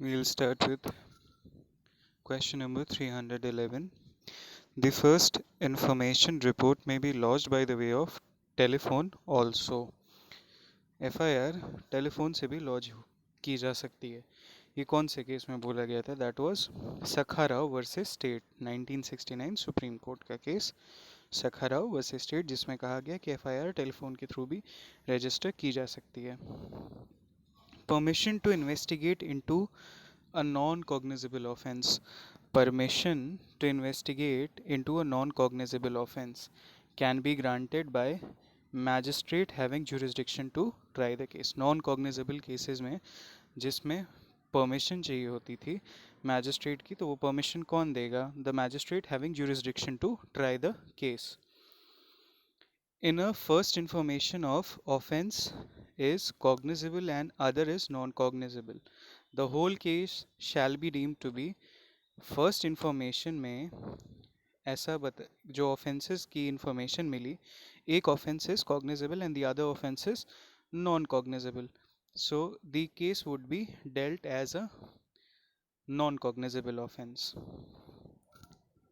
We'll start with question number 311. The first information report may be lodged by the way of telephone also. FIR telephone से भी laws की जा सकती है. ये कौन से केस में बोला गया था? That was Sakharao versus state, 1969 supreme court का केस सखाराव वर्सेस स्टेट, जिसमें कहा गया कि FIR टेलीफोन के थ्रू भी रजिस्टर की जा सकती है. Permission to investigate into a non-cognizable offense. Permission to investigate into a non-cognizable offense can be granted by magistrate having jurisdiction to try the case. Non-cognizable cases में जिसमें permission चाहिए होती थी मैजिस्ट्रेट की, तो वो परमिशन कौन देगा? The magistrate having jurisdiction to try the case. In a first information of offense is cognizable and other is non-cognizable, the whole case shall be deemed to be. First information में ऐसा बता जो offences की information मिली, एक offence is cognizable and the other offence is non cognizable, so the case would be dealt as a non cognizable offence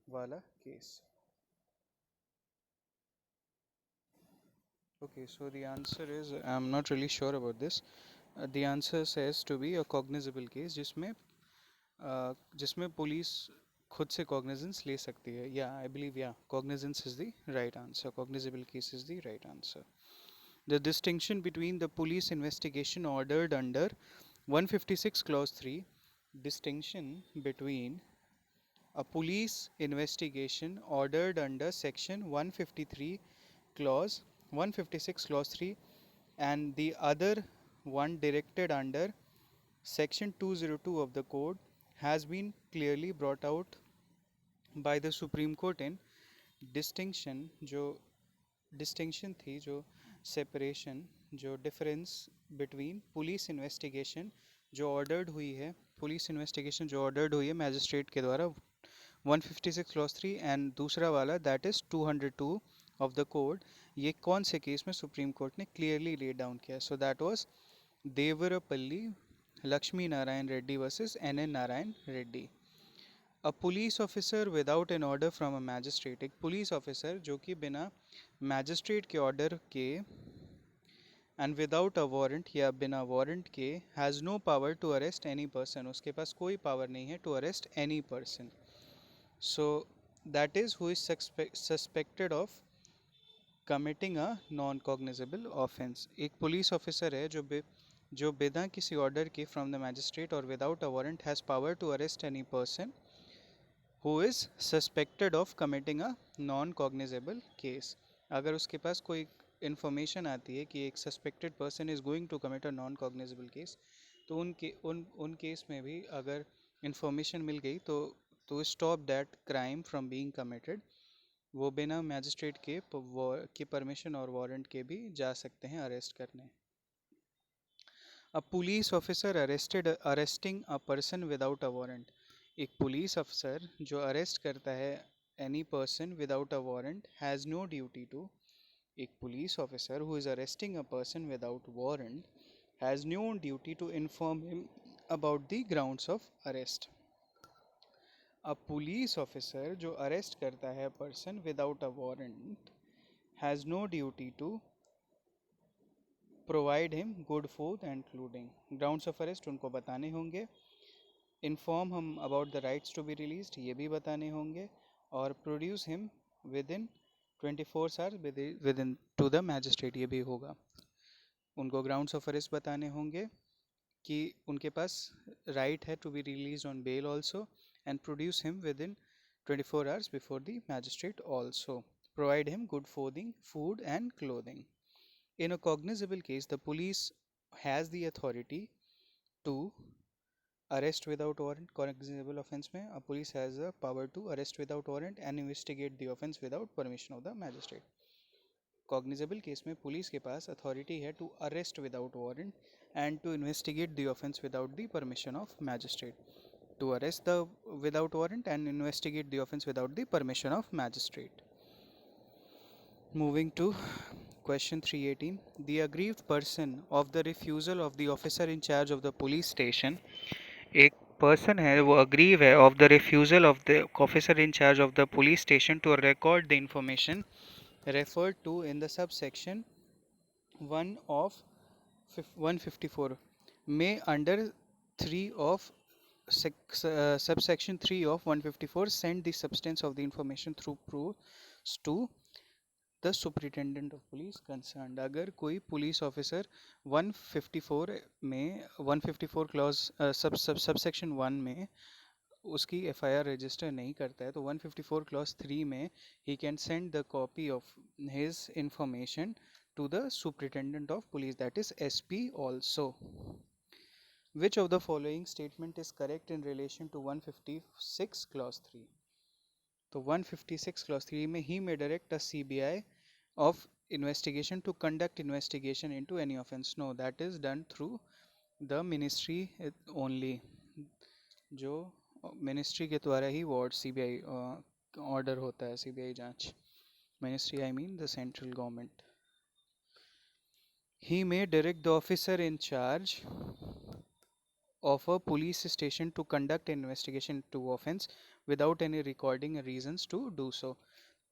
वाला case. Okay, so the answer is, I'm not really sure about this. The answer says to be a cognizable case जिसमें police खुद से cognizance ले सकती है. Yeah, I believe, yeah, cognizance is the right answer. Cognizable case is the right answer. The distinction between the police investigation ordered under 156 clause 3, distinction between a police investigation ordered under section 153 clause 156 clause 3 and the other one directed under section 202 of the code has been clearly brought out by the Supreme Court in distinction थी, जो separation, जो difference between police investigation जो ordered हुई है, police investigation जो ordered हुई है magistrate के द्वारा 156 clause 3 एंड दूसरा वाला that is 202 of the code, ये कौन से केस में सुप्रीम कोर्ट ने क्लियरली ले डाउन किया? सो that was Devarpalli Lakshmi Narayan Reddy versus NN Narayan Reddy. A police officer without an order from a magistrate, एक पुलिस ऑफिसर जो कि बिना मैजिस्ट्रेट के ऑर्डर के एंड विदाउट अ वारंट या बिना वारंट के has no power to arrest any person, उसके पास कोई पावर नहीं है to arrest any person. So that is who is suspected of committing a non-cognizable offense. एक पुलिस ऑफिसर है जो बिना किसी ऑर्डर के फ्रॉम द मैजिस्ट्रेट और without a warrant has power to arrest any person who is suspected of committing a non-cognizable case. अगर उसके पास कोई इंफॉर्मेशन आती है कि एक suspected person is going to commit a non cognizable case, तो उन केस में भी अगर इंफॉर्मेशन मिल गई तो stop that crime from being committed, वो बिना मैजिस्ट्रेट के परमिशन और वारंट के भी जा सकते हैं अरेस्ट करने. A police officer arresting a person without a warrant, एक पुलिस अफसर जो अरेस्ट करता है any person without a warrant has no duty to, एक police officer who is arresting a person without warrant has no duty to inform him about the grounds of arrest. A police officer जो arrest करता है person without a warrant has no duty to provide him good food and clothing. Grounds of arrest उनको बताने होंगे, inform him about the rights to be released ये भी बताने होंगे, और produce him within 24 hours within to the magistrate ये भी होगा. उनको ग्राउंड्स ऑफ अरेस्ट बताने होंगे कि उनके पास राइट है to be release on bail also, and produce him within 24 hours before the magistrate also, provide him good food and clothing. In a cognizable case, the police has the authority to arrest without warrant. Cognizable offense में a police has the power to arrest without warrant and investigate the offense without permission of the magistrate. Cognizable case में police के पास authority है to arrest without warrant and to investigate the offense without the permission of magistrate. To arrest the without warrant and investigate the offense without the permission of magistrate. Moving to question 318. The aggrieved person of the refusal of the officer in charge of the police station एक person है वो aggrieve है of the refusal of the officer in charge of the police station to record the information referred to in the subsection 1 of 154 may under 3 of subsection 3 of 154 send the substance of the information through proofs to the superintendent of police concern. अगर कोई police officer 154 में 154 clause subsection 1 में उसकी FIR register नहीं करता है तो 154 clause 3 में he can send the copy of his information to the superintendent of police, that is SP also. Which of the following statement is correct in relation to 156 clause 3? तो 156 clause 3 में he may direct a CBI of investigation to conduct investigation into any offense. No, that is done through the ministry only. जो ministry के द्वारा ही ward CBI order होता है, CBI जांच। Ministry I mean the central government. He may direct the officer in charge of a police station to conduct an investigation to offense without any recording reasons to do so.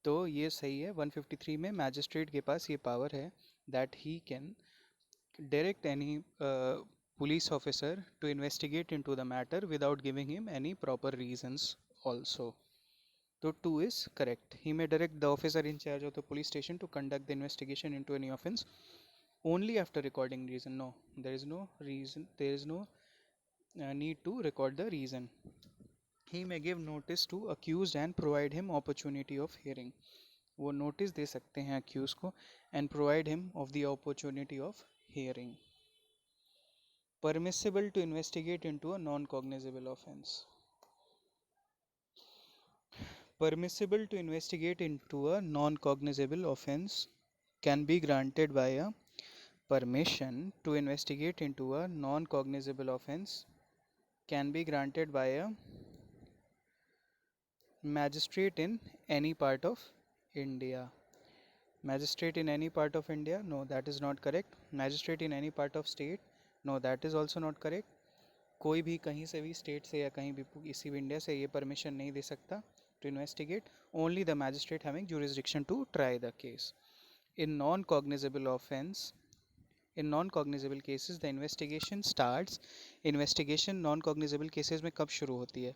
तो ये सही है। 153 में magistrate के पास ये power है that he can direct any police officer to investigate into the matter without giving him any proper reasons also. So 2 is correct. He may direct the officer in charge of the police station to conduct the investigation into any offense only after recording reason. No, there is no reason, there is no need to record the reason. He may give notice to accused and provide him opportunity of hearing. वो notice दे सकते हैं accused को and provide him of the opportunity of hearing. Permissible to investigate into a non-cognizable offense. Permissible to investigate into a non-cognizable offense can be granted by a permission to investigate into a non-cognizable offense can be granted by a magistrate in any part of India. Magistrate in any part of India? No, that is not correct. Magistrate in any part of state? No, that is also not correct. कोई भी कहीं से भी state से या कहीं भी किसी भी इंडिया से ये परमिशन नहीं दे सकता to investigate. Only the magistrate having jurisdiction to try the case. In non-cognizable offense, in non-cognizable cases the investigation starts. Investigation non-cognizable cases में कब शुरू होती है?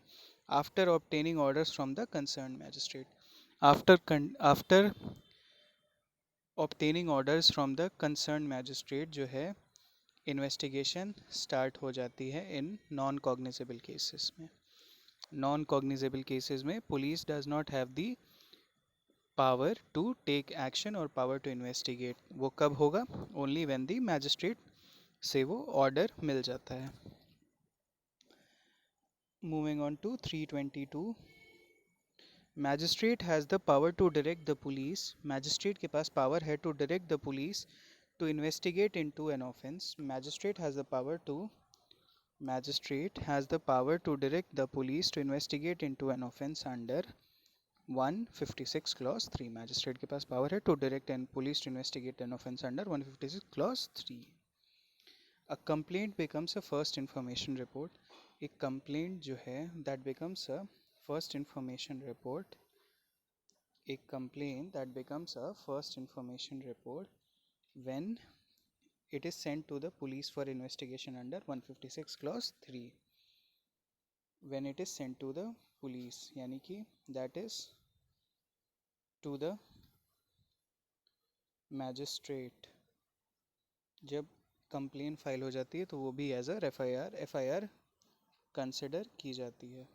After obtaining orders from the concerned magistrate. After obtaining orders from the concerned magistrate जो है investigation start हो जाती है इन नॉन कॉग्निजेबल केसेस में। नॉन कॉग्निजेबल केसेस में police does not have the power to take action और power to investigate. वो कब होगा? ओनली व्हेन द मैजिस्ट्रेट से वो ऑर्डर मिल जाता है। Moving on to 322, magistrate has the power to direct the police. Magistrate के पास पावर है to direct the police to investigate into an offense. Magistrate has the power to direct the police to investigate into an offense under 156 clause 3. Magistrate के पास power है to direct and police to investigate an offense under 156 clause 3. A complaint becomes a first information report. एक complaint जो है that becomes a first information report. एक complaint that becomes a first information report when it is sent to the police for investigation under 156 clause 3. When it is sent to the police यानी कि that is to the magistrate. जब complain file हो जाती है तो वो भी as a FIR consider की जाती है।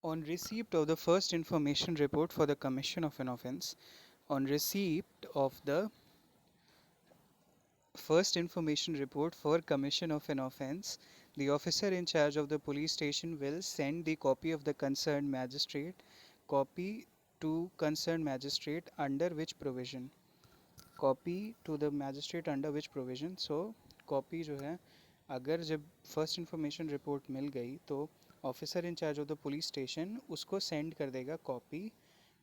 On receipt of the first information report for the commission of an offence, on receipt of the first information report for commission of an offence, the officer in charge of the police station will send the copy of the concerned magistrate copy to concerned magistrate under which provision? Copy to the magistrate under which provision? So copy जो है अगर जब first information report मिल गई तो officer in charge of the police station उसको send कर देगा copy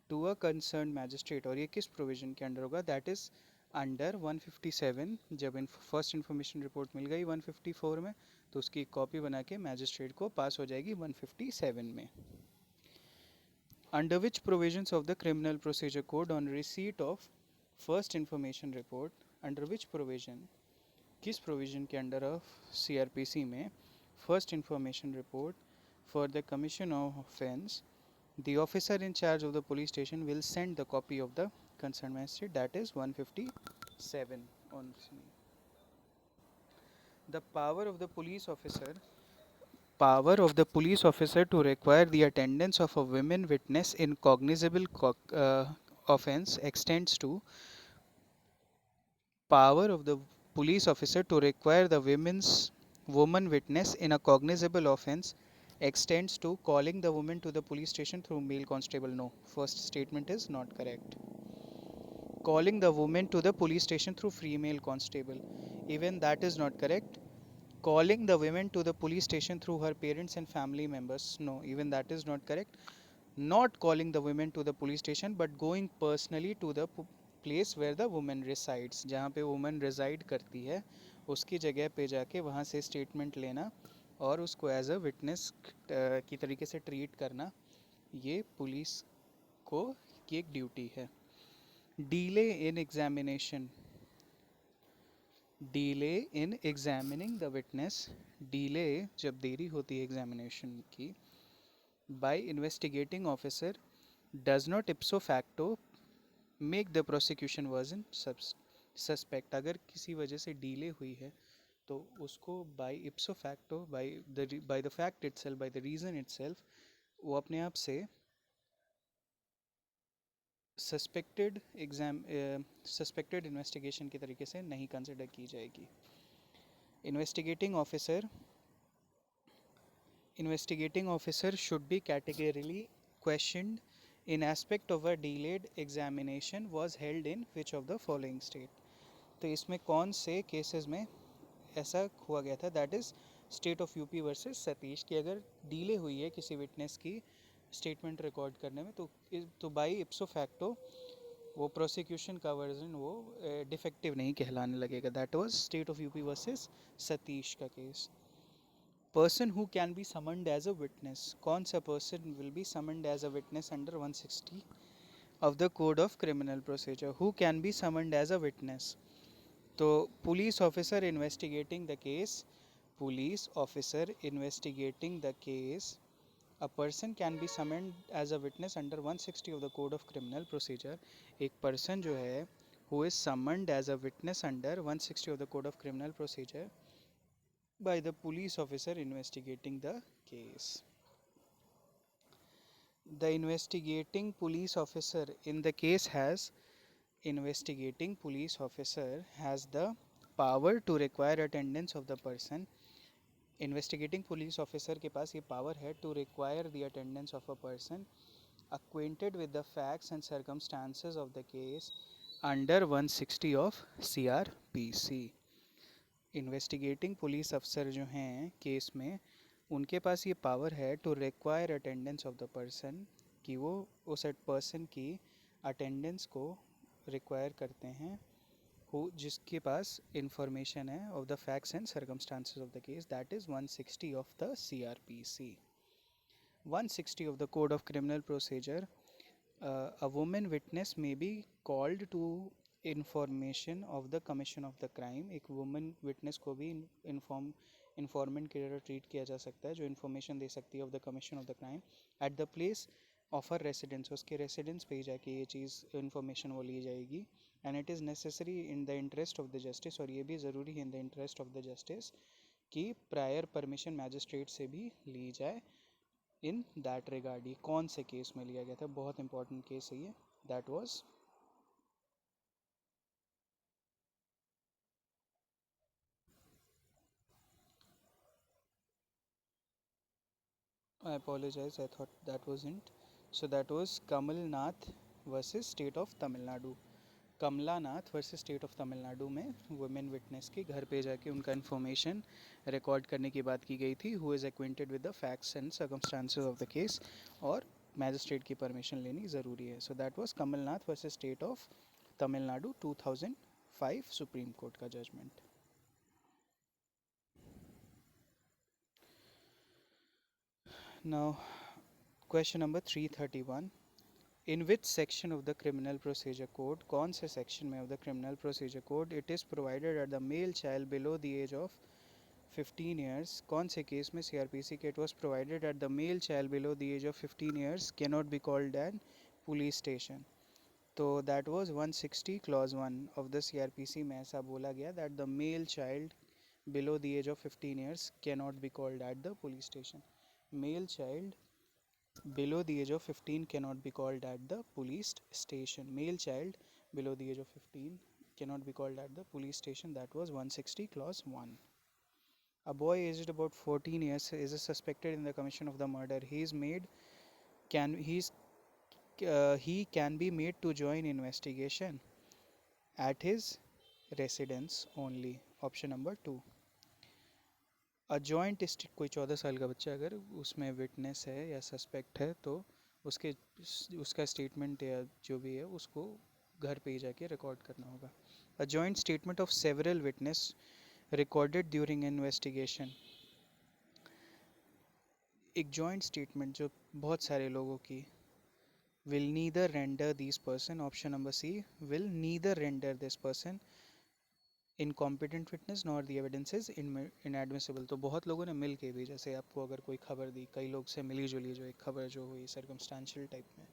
to a concern magistrate. और ये किस प्रोविज़न के अंडर होगा? That is under 157। जब फर्स्ट इन्फॉर्मेशन रिपोर्ट मिल गई 154 में, तो उसकी कॉपी बना के मैजिस्ट्रेट को पास हो जाएगी 157 में। Under which provisions of the criminal procedure code on receipt of first information report, under which provision, किस प्रोविजन के अंडर ऑफ सीआरपीसी में first information report for the commission of offence the officer in charge of the police station will send the copy of the concerned magistrate, that is 157 on the power of the police officer to require the attendance of a women witness in cognizable offense extends to power of the police officer to require the woman witness in a cognizable offense extends to calling the woman to the police station through male constable. No, first statement is not correct. Calling the woman to the police station through female constable, even that is not correct. Calling the women to the police station through her parents and family members, no, even that is not correct. Not calling the women to the police station but going personally to the place where the woman resides, जहाँ पे woman reside करती है उसकी जगह पे जाके वहाँ से स्टेटमेंट लेना और उसको एज अ विटनेस की तरीके से ट्रीट करना, ये पुलिस को की एक ड्यूटी है। Delay in examination, delay in examining the witness, delay जब देरी होती है एग्जामिनेशन की, by investigating officer does not ipso facto make the prosecution version suspect. अगर किसी वजह से डिले हुई है तो उसको by ipso facto, by the fact itself, by the reason itself, वो अपने आप से सस्पेक्टेड इन्वेस्टिगेशन के तरीके से नहीं कंसिडर की जाएगी। Investigating officer should be categorically questioned in aspect of a delayed examination was held in which of the following state। तो इसमें कौन से केसेस में ऐसा हुआ गया था? That is state of UP versus Satish की अगर डिले हुई है किसी विटनेस की स्टेटमेंट रिकॉर्ड करने में तो बाई इप्सो फैक्टो वो प्रोसिक्यूशन का वर्जन वो डिफेक्टिव नहीं कहलाने लगेगा। That was state of UP versus Satish का केस। Person who can be summoned as a witness, कौन सा person will be summoned as a witness under 160 of the code of criminal procedure? Who can be summoned as a witness? तो police officer investigating the case, police officer investigating the case, a person can be summoned as a witness under 160 of the code of criminal procedure। एक person जो है who is summoned as a witness under 160 of the code of criminal procedure by the police officer investigating the case। The investigating police officer in the case has, investigating police officer has the power to require attendance of the person। Investigating police officer के पास ये power है to require the attendance of a person acquainted with the facts and circumstances of the case under 160 of CRPC। Investigating police अफसर जो हैं case में, उनके पास ये पावर है to require attendance of the person, कि वो उस पर्सन की अटेंडेंस को रिक्वायर करते हैं who जिसके पास इंफॉर्मेशन है of the facts and circumstances of the case. That is 160 of the CRPC। 160 of the code of criminal procedure, a woman witness may be called to information of the commission of the crime। एक woman witness को भी informant की तरह treat किया जा सकता है जो information दे सकती है of the commission of the crime at the place of her residence। उसके residence पे ही जाके ये चीज़ information वो ली जाएगी। and it is necessary in the interest of the justice, और ये भी ज़रूरी है in the interest of the justice कि प्रायर परमिशन मैजिस्ट्रेट से भी ली जाए इन दैट रिगार्ड। ये कौन से केस में लिया गया था? बहुत इंपॉर्टेंट केस है ये। That was I apologise, I thought that was it. So that was Kamalnath versus state of Tamil Nadu. Kamalanath versus state of Tamil Nadu में वुमेन विटनेस के घर पे जाके उनका इन्फॉर्मेशन रिकॉर्ड करने की बात की गई थी, who is acquainted with the facts and circumstances of the case, और मैजिस्ट्रेट की परमिशन लेनी ज़रूरी है. So that was Kamalnath versus state of Tamil Nadu 2005 supreme court का judgment. Now, question number 331. In which section of the Criminal Procedure Code, कौन से section में of the Criminal Procedure Code it is provided that the male child below the age of 15 years, कौन से case में CRPC के it was provided that the male child below the age of 15 years cannot be called an police station. तो that was 160 clause 1 of the CRPC में ऐसा बोला गया that the male child below the age of 15 years cannot be called at the police station. Male child below the age of 15 cannot be called at the police station. Male child below the age of 15 cannot be called at the police station. That was 160 clause 1. A boy aged about 14 years is suspected in the commission of the murder. He can be made to join investigation at his residence only. Option number 2. A joint कोई 14 साल का बच्चा अगर उसमें witness है या suspect है तो उसके उसका स्टेटमेंट या जो भी है उसको घर पे ही जाके रिकॉर्ड करना होगा. A joint statement of several witness recorded during investigation. एक जॉइंट स्टेटमेंट जो बहुत सारे लोगों की will neither render these person, option number C, will neither render this person incompetent witness nor the evidence is inadmissible. तो बहुत लोगों ने मिल के भी, जैसे आपको अगर कोई खबर दी, कई लोग से मिली जुली जो एक खबर जो हुई सर्कमस्टांशियल टाइप में,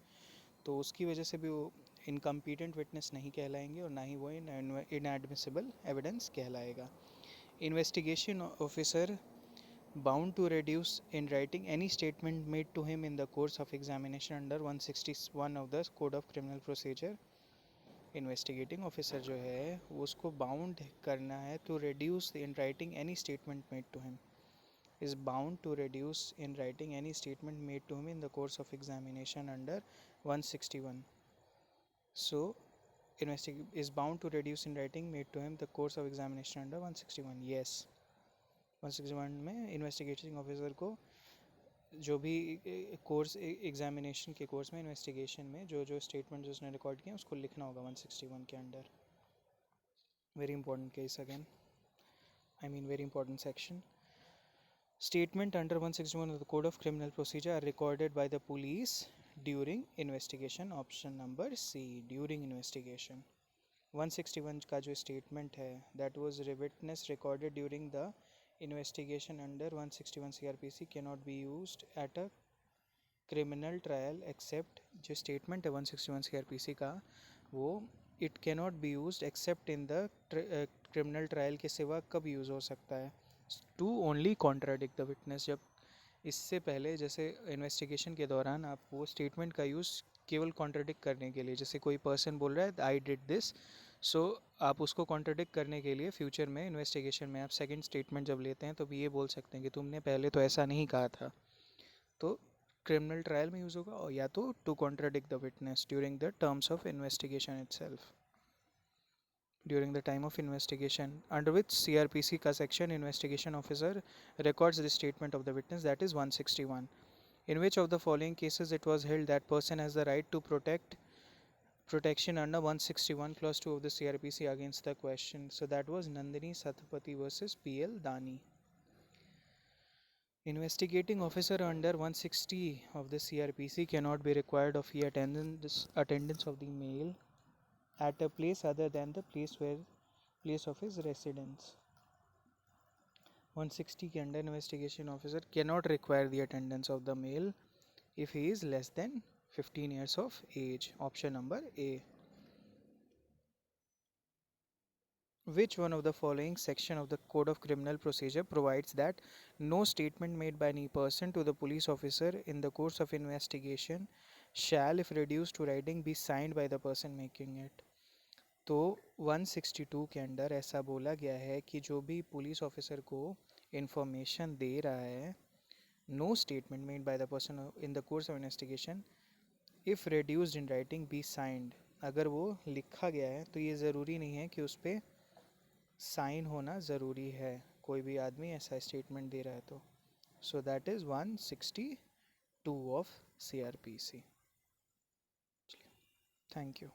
तो उसकी वजह से भी वो इनकम्पिटेंट विटनेस नहीं कहलाएंगे और ना ही वो इनएडमिसिबल एविडेंस कहलाएगा. Investigation officer bound to reduce in writing any statement made to him in the course of examination under 161 of the Code of Criminal Procedure. Investigating officer जो है उसको बाउंड करना है to reduce in writing any statement made to him, is bound to reduce in writing any statement made to him in the course of examination under 161. So is bound to reduce in writing made to him the course of examination under 161. Yes, 161 में investigating officer को जो भी course examination के course में investigation में जो जो statement उसने रिकॉर्ड किए उसको लिखना होगा 161 के under. Very important case again, I mean very important section. Statement under 161 of the Code of Criminal Procedure are recorded by the police during investigation. Option number C, during investigation. 161 का जो statement है that was witness recorded during the investigation under 161 CRPC cannot be used at a criminal trial except, जो statement है 161 CRPC का वो it cannot be used except in the criminal trial के सिवा कब यूज़ हो सकता है, to only contradict the witness. जब इससे पहले जैसे इन्वेस्टिगेशन के दौरान आप वो स्टेटमेंट का यूज़ केवल कॉन्ट्रडिक्ट करने के लिए, जैसे कोई पर्सन बोल रहा है आई डिड दिस, सो आप उसको कॉन्ट्रडिक्ट करने के लिए फ्यूचर में इन्वेस्टिगेशन में आप सेकंड स्टेटमेंट जब लेते हैं तो भी ये बोल सकते हैं कि तुमने पहले तो ऐसा नहीं कहा था. तो क्रिमिनल ट्रायल में यूज़ होगा, और या तो to contradict the witness during the terms of investigation itself, during the time of investigation, under which CRPC का section investigation officer records the statement of the witness, that is 161. In which of the following cases it was held that person has the right to protection under 161 clause 2 of the CRPC against the question. So that was Nandini Sathapathy versus PL Dani. Investigating officer under 160 of the CRPC cannot be required of the attendance of the male at a place other than the place of his residence. 160 के under investigation officer cannot require the attendance of the male if he is less than 15 years of age. Option number A. Which one of the following section of the Code of Criminal Procedure provides that no statement made by any person to the police officer in the course of investigation shall, if reduced to writing, be signed by the person making it? तो 162 के under ऐसा बोला गया है कि जो भी police officer को इंफॉर्मेशन दे रहा है, no statement made by the person in the course of investigation if reduced in writing be signed अगर वो लिखा गया है तो ये ज़रूरी नहीं है कि उस पर साइन होना ज़रूरी है, कोई भी आदमी ऐसा स्टेटमेंट दे रहा है तो। So that is 162 of CRPC। Thank you.